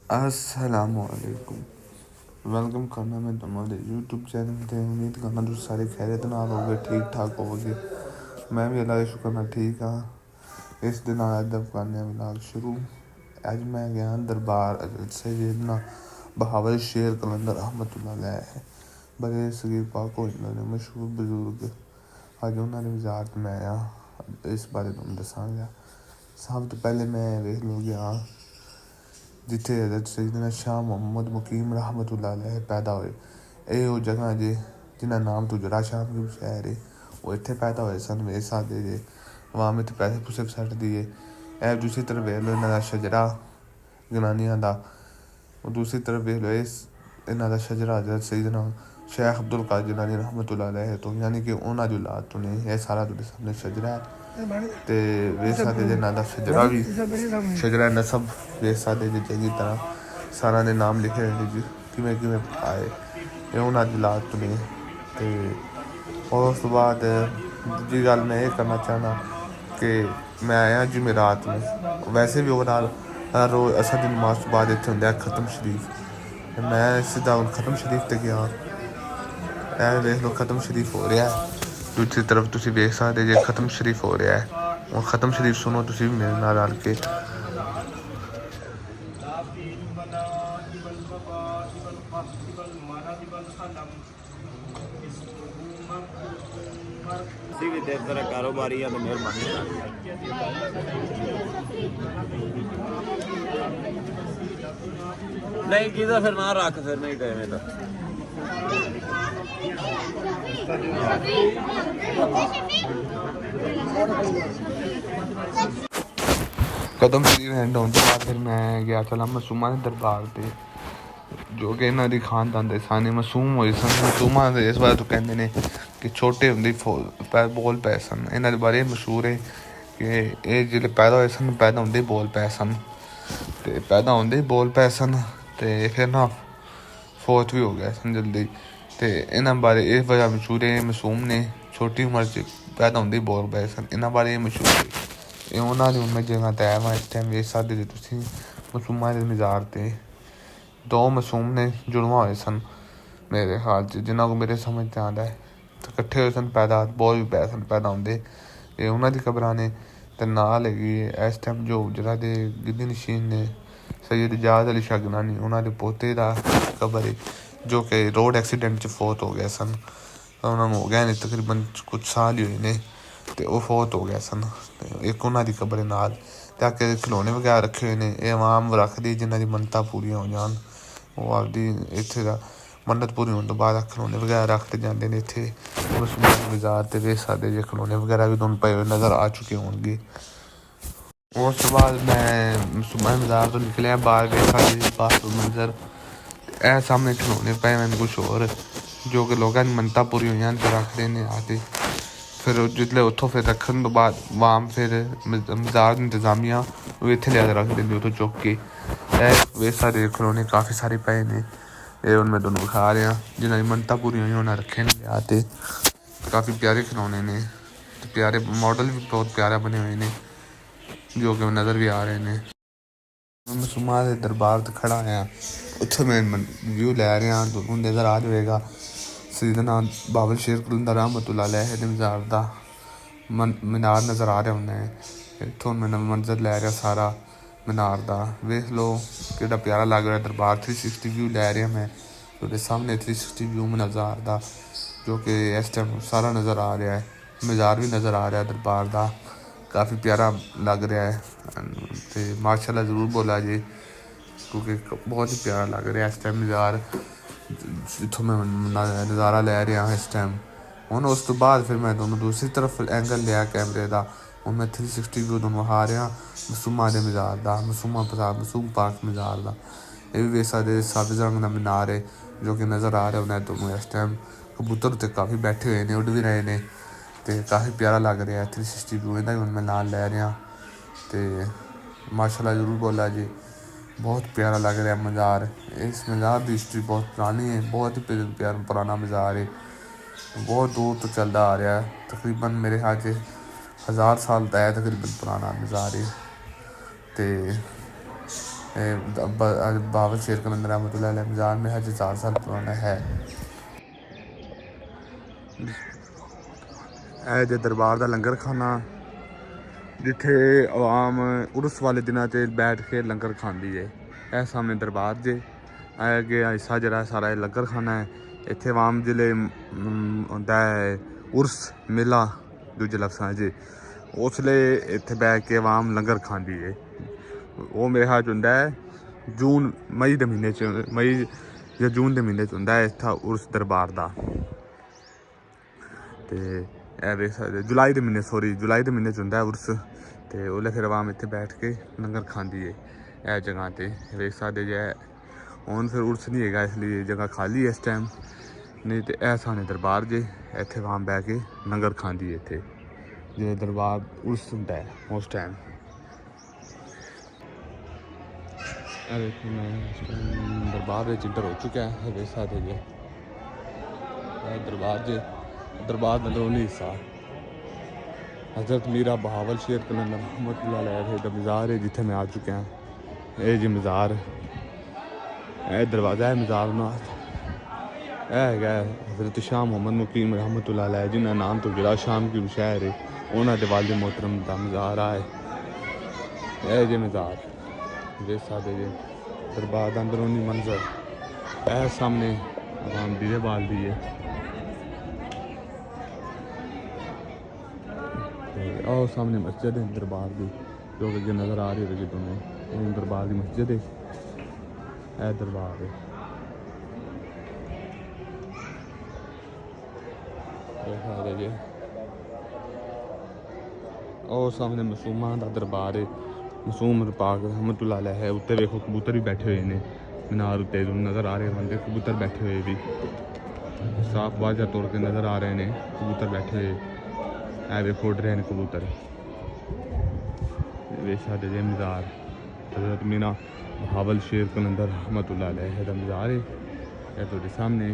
السلام علیکم ویلکم کرنا میں تمہارے یوٹیوب چینل تے امید کرنا تم سارے خیریت نال ہوگے ٹھیک ٹھاک ہوگے میں بھی اللہ کا شکر نال ٹھیک ہاں اس دن ادب کرنے ولاگ شروع اج میں گیا دربار سیدنا بہاول شیر کلندر رحمت اللہ علیہ بڑے صغیر پاک و مشہور بزرگ اج انہاں دی وزارت میں آیا اس بارے تم دساں گا سب تو پہلے میں ویکھ لو گیا جتھے حضرت سیدنا شاہ محمد مقیم رحمت اللہ علیہ پیدا ہوئے یہ وہ جگہ جے جنہ نام تو جڑا شام کے شہر ہے وہ اتنے پیدا ہوئے سن ویس سادے جے عوام اتنے پیسے پوسے سٹ دیے اے دوسری طرف ویکھ لو انہاں دا شجرا گنانیاں دا اور دوسری طرف ویکھ لو انہاں دا شجرا حضرت سیدنا شیخ عبد القادر جیلانی رحمت اللہ علیہ تو یعنی کہ انہاں دی اولاد تو نہیں یہ سارا تہاڈے سامنے شجرا ہے تے ویس سادے جے نام دا شجرا بھی شجرا نسب ویس سادے جے چنگی طرح سارا نے نام لکھے ہوئے جی کیویں کیویں آئے یہ انہاں دی اولاد تو نہیں تے اور اس تو بعد دوجی گل میں یہ کرنا چاہنا کہ میں آیا جمعرات میں ویسے بھی اوور آل ہر روز اثر دی نماز تو بعد اتنے ہوندا ہے ختم شریف میں سیدھا ہن ختم شریف تے گیا اے ویکھ لو ختم شریف ہو رہا ہے دوسری طرف تسی ویکھ سکدے جے ختم شریف ہو رہا ہے اور ختم شریف سنو تسی بھی میرے نال رل کے بھی دیر طرح کاروباری ہے تو مہربانی نہیں کی پھر نہ رکھ پھر نہیں ٹائم ہے ختم شریف اینڈ ہونے تو بعد پھر میں گیا چلا معصومہ دے دربار تے جو کہ انہاں دی خاندان دے سانے معصوم ہوئے سن معصومہ دے اس بارے تو کہندے نے کہ چھوٹے ہوندے بول پے سن انہاں دے بارے مشہور ہے کہ یہ جلے پیدا ہوئے سن پیدا ہوندے بول پے سن تے پیدا ہوندے بول پے سن تے پھر نا فوت بھی ہو گیا سن جلدی تے انہاں بارے اس وجہ مشہور ہے معصوم نے چھوٹی عمر چ پیدا ہوندے بول پے سن انہاں بارے یہ مشہور ہے یہ انہاں دی میں جگہ تے آیا اس ٹائم ویکھ سکدے جے تسی معصومہ دے مزار تے دو معصوم نے جڑواں ہوئے سن میرے خیال چ جنہاں کو میرے سمجھ تے آندا ہے تے کٹھے ہوئے سن پیدا بول بھی پے سن پیدا ہوندے یہ انہاں دی قبراں نے تے نال ہیگی اس ٹائم جو جرا دے گدی نشین نے سید اجاز علی شاہ گنانی انہاں دے پوتے دا قبر ہے جو کہ روڈ ایکسیڈنٹ چ فوت ہو گئے سن انہاں نوں ہو گئے نے تقریباً کچھ سال ہی ہوئے نے تے وہ فوت ہو گئے سن ایک انہاں دی قبر نال تاکہ کھلونے وغیرہ رکھے ہوئے نے یہ عوام رکھ دی جنہاں دی منتاں پوریاں ہو جان وہ آپ دی اتھے دا منت پوری ہونے تو بعد کھلونے وغیرہ رکھتے جاندے نے اتھے معصومہ دے مزار تے ویکھ سکدے جے کھلونے وغیرہ بھی تمہیں پئے ہوئے نظر آ چکے ہون گے اس تو بعد میں معصومہ دے مزار تو نکلیا باہر ویکھ سکدے باہر منظر اے سامنے کھلونے پئے ہوئے کچھ اور جو کہ لوگاں دی منتاں پوری ہوئیاں تے رکھدے نے آ کے پھر جتلے اتھوں پھر رکھن تو بعد عوام پھر مزار انتظامیہ وہ اتنے لے کے رکھ دیں اتوں چک کے ویسے سارے کھلونے کافی سارے پے نے یہ ان میں تمہیں دکھا رہا جنہاں دی منتاں پوری ہوئیں انہاں رکھے نے لیا تے کافی پیارے کھلونے نے پیارے ماڈل بھی بہت پیارا بنے ہوئے نے جو کہ نظر بھی آ رہے ہیں معصومہ دے دربار تے کھڑا آیا اتھے میں ویو لے رہا تمہیں نظر آ جائے گا سیدنا بہاول شیر کلندر رحمت اللہ علیہ دے مزار دا مینار نظر آ رہا انہیں اتھوں میں منظر لے رہا سارا مینار دا ویکھ لو کیڑا پیارا لگ رہا ہے دربار 360 ویو لے رہا میں تو سامنے 360 ویو مزار دا جو کہ اس ٹائم سارا نظر آ رہا ہے مزار بھی نظر آ رہا ہے دربار دا کافی پیارا لگ رہا ہے تے ماشاء اللہ ضرور بولا جی کیونکہ بہت ہی پیارا لگ رہا ہے اس ٹائم مزار جتوں میں نظارہ لے رہا ہوں اس ٹائم ہن اس تو بعد پھر میں تمہیں دوسری طرف اینگل لیا کیمرے دا ہن میں 360 ویو تمہیں وہا رہا معصومہ دے مزار دا معصوم پاک مزار دا یہ بھی ویسا دے سبز رنگ دا مینار ہے جو کہ نظر آ رہا انہیں تمہیں اس ٹائم کبوتر تے کافی بیٹھے ہوئے نے اڑ بھی رہے نے تے کافی پیارا لگ رہا ہے 360 ویو دا میں نال لے رہا تے ماشاء اللہ ضرور بولا جی بہت پیارا لگ رہا ہے مزار اس مزار کی ہسٹری بہت پرانی ہے بہت ہی پیارا پرانا مزار ہے بہت دور تو چلتا آ رہا ہے تقریباً میرے خیال سے 1000 سال ہے تقریباً پرانا مزار ہے تے بہاول شیر قلندر رحمۃ اللہ علیہ مزار میں حج 4 سال پرانا ہے۔ اے جے دربار دا لنگر کھانا جتھے عوام عرس والے دنوں تے بیٹھ کے لنگر کھاندی ہے۔ اے سامنے دربار جے، اے اگے حصہ جڑا سارا لنگر کھانا ہے۔ اتھے عوام جلے ہوندا ہے عرس میلہ دوجے لفظاں جے، اس لیے اتھے بیٹھ کے عوام لنگر کھاندی ہے۔ وہ میرے خیال ہوندا ہے مئی دے مہینے مئی یا جون دے مہینے ہوندا ہے اتھا عرس دربار دا۔ تے اے ویکھ سکدے جولائی دے مہینے ہوندا ہے عرس، تے اولے پھر عوام اتھے بیٹھ کے لنگر کھاندی ہے اے جگہ تے ویکھ سکدے جے۔ ہن پھر عرس نہیں ہے گا اس لیے جگہ خالی ہے اس ٹائم، نہیں تے اے سانے دربار جے اتھے عوام بیٹھ کے لنگر کھاندی ہے اتھے جے دربار عرس ہوندا ہے اس ٹائم۔ اے دیکھو میں دربار وچ انٹر ہو چکا ہے، ویکھ سکدے جے اے دربار جے، دربار دا اندرونی حصہ حضرت میرا بہاول شیر قلندر رحمۃ اللہ علیہ دا مزار ہے جتھے میں آ چکا ہوں۔ اے جی مزار، اے دروازہ ہے مزار نال، اے ہے حضرت شاہ محمد مقیم رحمۃ اللہ علیہ جنہاں نام تو ضلع شام کی شہر ہے، انہاں دے والد محترم دا مزار ہے۔ اے جی مزار دیکھ سکدے جے دربار دا اندرونی منظر، اے سامنے عوام دیوے بال دی ہے۔ اور سامنے مسجد ہے دربار دی جو کہ نظر آ رہی ہے تمہیں، دربار دی مسجد ہے، اے دربار ہے۔ اور سامنے معصوماں دا دربار ہے، معصوم پاک رحمۃ اللہ علیہ ہے۔ اتنے ویکھو کبوتر بھی بیٹھے ہوئے نے مینار اتنے نظر آ رہے بندے کبوتر بیٹھے ہوئے بھی صاف واضح طور پہ نظر آ رہے ہیں کبوتر بیٹھے ہوئے، اے ویکھو اڑ رہے ہیں کبوتر۔ ویکھ سکدے جے مزار حضرت میرا بہاول شیر قلندر رحمۃ اللہ علیہ دا مزار ہے۔ اے تہاڈے سامنے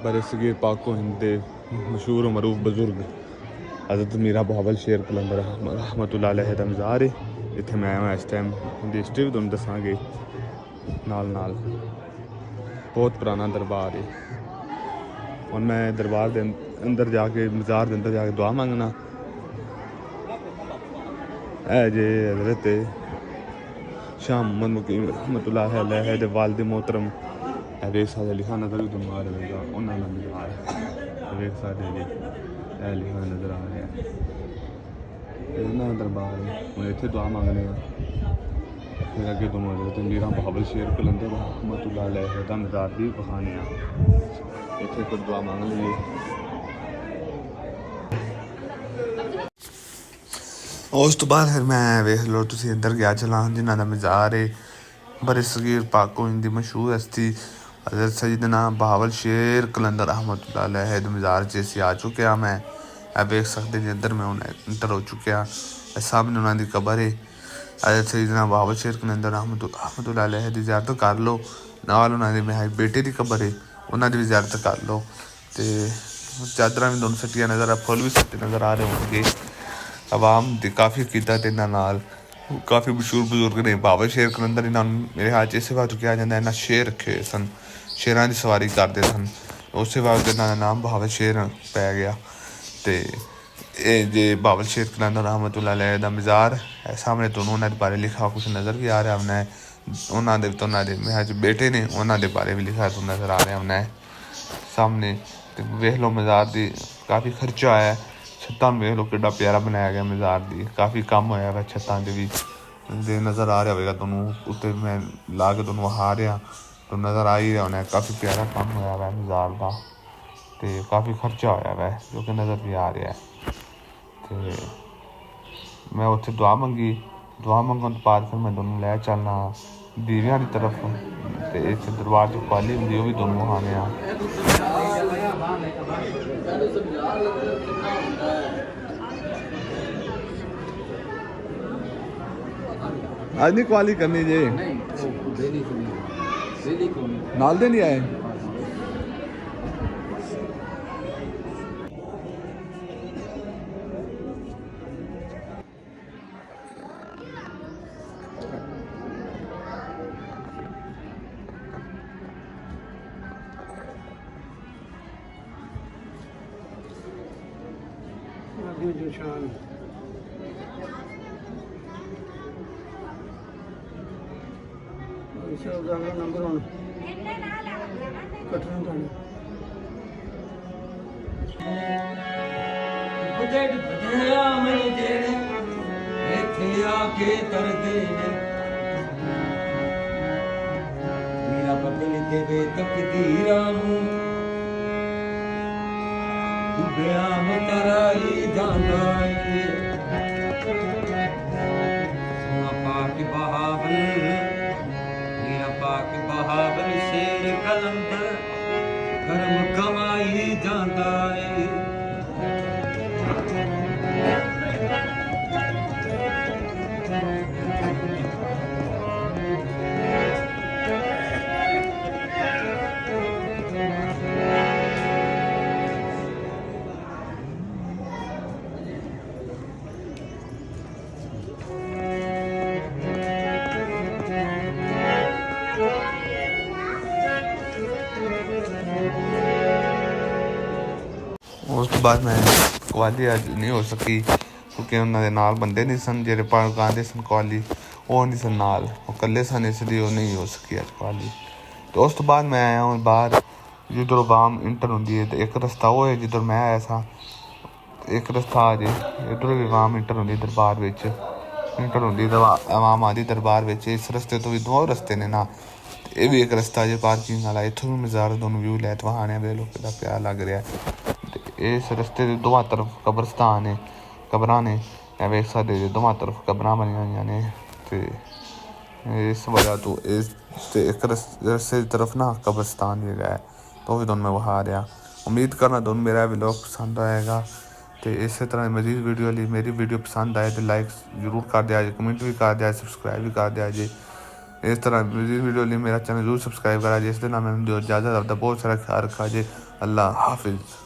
برِ صغیر پاک و ہند دے مشہور و معروف بزرگ حضرت میرا بہاول شیر قلندر رحمۃ اللہ علیہ دا مزار ہے۔ اتنے میں آیا ہوں اس ٹائم دی ہسٹری بھی تمہیں دساں گے نال نال، بہت پرانا دربار ہے۔ اور میں دربار دے اندر جا کے مزار دے اندر جا کے دعا مانگنا۔ اے جے حضرت شاہ محمد مقیم رحمۃ اللہ علیہ دے والد محترم، اے ویکھ سکدے لکھا نظر بھی تمہیں آ رہے گا انہاں دا مزار ہے، ویکھ سکدے جی اے لکھا نظر آ رہا ہے انہاں دا دربار ہے۔ ہن اتھے دعا مانگنے ہاں، پھر اگے تمہیں حضرت میرا بہاول شیر قلندر رحمۃ اللہ علیہ دا مزار بھی بکھانے ہاں، اتھے کوئی دعا مانگ لیے۔ اس تو بعد پھر میں ویکھ لو تسی اندر گیا چلاں جنہاں دا مزار ہے برِ صغیر پاک و ہند دی مشہور ہستی حضرت سیدنا بہاول شیر قلندر رحمۃ اللہ علیہ دے مزار سے آ چکا میں۔ اے ویکھ سکدے جے اندر میں انٹر ہو چکا، اے سامنے انہاں دی قبر ہے حضرت سیدنا بہاول شیر قلندر رحمۃ اللہ علیہ دی زیارت کر لو، نال انہاں دے بیٹے دی قبر ہے انہاں دی بھی زیارت کر لو۔ تے چادراں بھی دونوں سٹیاں نظر آ پھول بھی سٹے نظر آ رہے ہوں گے۔ عوام دی کافی عقیدت انہاں نال، کافی مشہور بزرگ نے بہاول شیر قلندر انہاں میرے خیال چ اسے وقت کیا جاتا ہے انہاں شیر رکھے ہوئے سن، شیراں دی سواری کرتے سن، اسے وقت انہاں دا نام بہاول شیر پی گیا۔ تے اے جے بہاول شیر قلندر رحمۃ اللہ علیہ دا مزار ہے سامنے تو انہاں دے بارے لکھا کچھ نظر بھی آ رہا ہونا ہے، انہاں دے تو انہاں دے میرے بیٹے نے انہاں دے بارے بھی لکھا تو نظر آ رہا ہونا ہے سامنے۔ تے ویکھ لو مزار دی کافی خرچہ آیا ہے، چھتاں ویکھ لو کیڈا پیارا بنایا گیا مزار دی، کافی کم ہویا ہوا چھتاں دے بھی نظر آ رہا ہوئے گا تمہیں اتنے میں لا کے تمہیں وہا رہا تو نظر آ ہی رہا ہونا ہے، کافی پیارا کام ہویا ہوا ہے مزار دا تے کافی خرچہ ہویا ہوا ہے جو کہ نظر بھی آ رہا ہے۔ تے میں اتھے دعا منگی، دعا منگن تو بعد پھر میں تمہیں لے چلنا دیویاں دی طرف تے اتھے دربار جو خالی ہوندی وہ بھی تمہیں وہانے آ۔ آج نہیں کوالی کرنی جی نال دے نہیں آئے۔ जो शान इसे उजागर नंबर 1 कटना जाने ਬੁੱਢੇ ਬੁੱਢਿਆ ਮੈਨੂੰ ਜਿਹੜੇ ਇੱਥੇ ਆ ਕੇ ਤਰਦੇ ਨੇ ਮੇਰਾ ਬਦਲ ਦੇਵੇ ਤਕਦੀਰਾਂ ਨੂੰ ਡੁੱਬਿਆ ਮਤਰਾਈ ਜਾਂਦਾ ਏ ਸੋਨਾ ਪਾਕ ਬਹਾਵਲ ਮੇਰਾ ਪਾਕ ਬਹਾਵਲ ਸ਼ੇਰ ਕਲੰਦਰ ਕਰਮ ਕਮਾਈ ਜਾਂਦਾ ਏ ਉਸ ਤੋਂ ਬਾਅਦ ਮੈਂ ਕਵਾਲੀ ਅੱਜ ਨਹੀਂ ਹੋ ਸਕੀ ਕਿਉਂਕਿ ਉਹਨਾਂ ਦੇ ਨਾਲ ਬੰਦੇ ਨਹੀਂ ਸਨ ਜਿਹੜੇ ਗਾਉਂਦੇ ਸਨ ਕਵਾਲੀ, ਉਹ ਨਹੀਂ ਸਨ ਨਾਲ, ਉਹ ਇਕੱਲੇ ਸਨ, ਇਸ ਲਈ ਉਹ ਨਹੀਂ ਹੋ ਸਕੀ ਅੱਜ ਕਵਾਲੀ। ਅਤੇ ਉਸ ਤੋਂ ਬਾਅਦ ਮੈਂ ਆਇਆ ਹੁਣ ਬਾਹਰ ਜਿੱਧਰ ਆਵਾਮ ਇੰਟਰ ਹੁੰਦੀ ਹੈ, ਅਤੇ ਇੱਕ ਰਸਤਾ ਉਹ ਹੈ ਜਿੱਧਰ ਮੈਂ ਆਇਆ ਸਾਂ, ਇੱਕ ਰਸਤਾ ਆ ਜੇ ਇੱਧਰ ਵੀ ਆਵਾਮ ਇੰਟਰ ਹੁੰਦੀ ਦਰਬਾਰ ਵਿੱਚ, ਇੰਟਰ ਹੁੰਦੀ ਆਵਾਮ ਆਦੀ ਦਰਬਾਰ ਵਿੱਚ। ਇਸ ਰਸਤੇ ਤੋਂ ਵੀ ਦੋ ਰਸਤੇ ਨੇ ਨਾ, ਇਹ ਵੀ ਇੱਕ ਰਸਤਾ ਜੇ ਪਾਰਕਿੰਗ ਵਾਲਾ, ਇੱਥੋਂ ਵੀ ਮਜ਼ਾਰ ਤੁਹਾਨੂੰ ਵਿਊ ਲੈ ਤਵਾਣਿਆ ਵੇ ਲੋਕ ਦਾ ਪਿਆਰ ਲੱਗ ਰਿਹਾ। ਅਤੇ ਇਸ ਰਸਤੇ ਦੇ ਦੋਵਾਂ ਤਰਫ ਕਬਰਸਤਾਨ ਨੇ, ਕਬਰਾਂ ਨੇ, ਇਹ ਵੇਖ ਸਕਦੇ ਜੇ ਦੋਵਾਂ ਤਰਫ ਕਬਰਾਂ ਬਣੀਆਂ ਹੋਈਆਂ ਨੇ। ਅਤੇ ਇਸ ਵਜ੍ਹਾ ਤੋਂ ਇਸ ਤੇ ਇੱਕ ਰਸਤੇ ਦੀ ਤਰਫ ਨਾ ਕਬਰਸਤਾਨ ਵੀ ਹੈਗਾ ਹੈ, ਉਹ ਵੀ ਤੁਹਾਨੂੰ ਮੈਂ ਵਿਖਾ ਰਿਹਾ। ਉਮੀਦ ਕਰਨਾ ਤੁਹਾਨੂੰ ਮੇਰਾ ਵਲੋਗ ਪਸੰਦ ਆਏਗਾ, ਅਤੇ ਇਸੇ ਤਰ੍ਹਾਂ ਮਜ਼ੀਦ ਵੀਡੀਓ ਲਈ ਮੇਰੀ ਵੀਡੀਓ ਪਸੰਦ ਆਏ ਤਾਂ ਲਾਈਕ ਜ਼ਰੂਰ ਕਰ ਦਿਆ ਜੇ, ਕਮੈਂਟ ਵੀ ਕਰ ਦਿਆ, ਸਬਸਕ੍ਰਾਈਬ ਵੀ ਕਰ ਦਿਆ ਜੇ। ਇਸ ਤਰ੍ਹਾਂ ਮਜ਼ੀਦ ਵੀਡੀਓ ਲਈ ਮੇਰਾ ਚੈਨਲ ਜ਼ਰੂਰ ਸਬਸਕ੍ਰਾਈਬ ਕਰਾ ਜੇ। ਇਸ ਦੇ ਨਾਲ ਮੈਨੂੰ ਦਿਓ ਇਜਾਜ਼ਤ, ਆਪਦਾ ਬਹੁਤ ਸਾਰਾ ਖਿਆਲ ਰੱਖਾ ਜੇ। ਅੱਲਾ ਹਾਫਿਜ਼।